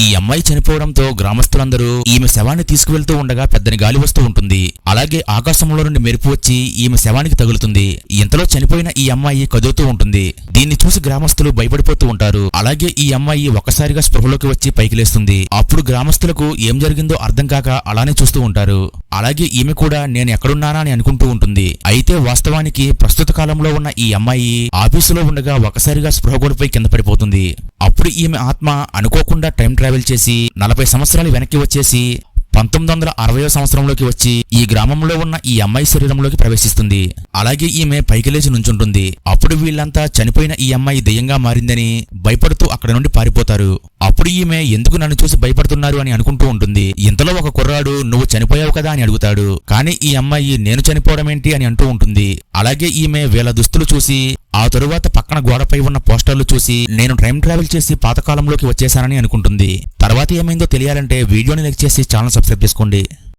ఈ అమ్మాయి చనిపోవడంతో గ్రామస్తులందరూ ఈమె శవాన్ని తీసుకువెళ్తూ ఉండగా పెద్దని గాలి వస్తూ ఉంటుంది. అలాగే ఆకాశంలో నుండి మెరుపు వచ్చి ఈమె శవానికి తగులుతుంది. ఇంతలో చనిపోయిన ఈ అమ్మాయి కదులుతూ ఉంటుంది. దీన్ని చూసి గ్రామస్తులు భయపడిపోతూ ఉంటారు. అలాగే ఈ అమ్మాయి ఒక్కసారిగా స్పృహలోకి వచ్చి పైకి లేస్తుంది. అప్పుడు గ్రామస్తులకు ఏం జరిగిందో అర్థం కాక అలానే చూస్తూ ఉంటారు. అలాగే ఈమె కూడా నేను ఎక్కడున్నానా అని అనుకుంటూ ఉంటుంది. అయితే వాస్తవానికి ప్రస్తుత కాలంలో ఉన్న ఈ అమ్మాయి ఆఫీసులో ఉండగా ఒకసారిగా స్పృహ కోల్పోయి కింద పడిపోతుంది. అప్పుడు ఈమె ఆత్మ అనుకోకుండా టైం ట్రావెల్ చేసి 40 సంవత్సరాలు వెనక్కి వచ్చేసి 1960వ సంవత్సరంలోకి వచ్చి ఈ గ్రామంలో ఉన్న ఈ అమ్మాయి శరీరంలోకి ప్రవేశిస్తుంది. అలాగే ఈమె పైకి లేచి నుంచుంటుంది. అప్పుడు వీళ్ళంతా చనిపోయిన ఈ అమ్మాయి దెయ్యంగా మారిందని భయపడుతూ అక్కడ నుండి పారిపోతారు. అప్పుడు ఈమె ఎందుకు నన్ను చూసి భయపడుతున్నారు అని అనుకుంటూ ఉంటుంది. ఇంతలో ఒక కుర్రాడు నువ్వు చనిపోయావు కదా అని అడుగుతాడు. కానీ ఈ అమ్మాయి నేను చనిపోవడం ఏంటి అని అంటూ ఉంటుంది. అలాగే ఈమె వీళ్ళ దుస్తులు చూసి ఆ తరువాత పక్కన గోడపై ఉన్న పోస్టర్లు చూసి నేను టైం ట్రావెల్ చేసి పాతకాలంలోకి వచ్చేసానని అనుకుంటుంది. తర్వాత ఏమైందో తెలియాలంటే వీడియోని లైక్ చేసి ఛానల్ సబ్స్క్రైబ్ చేసుకోండి.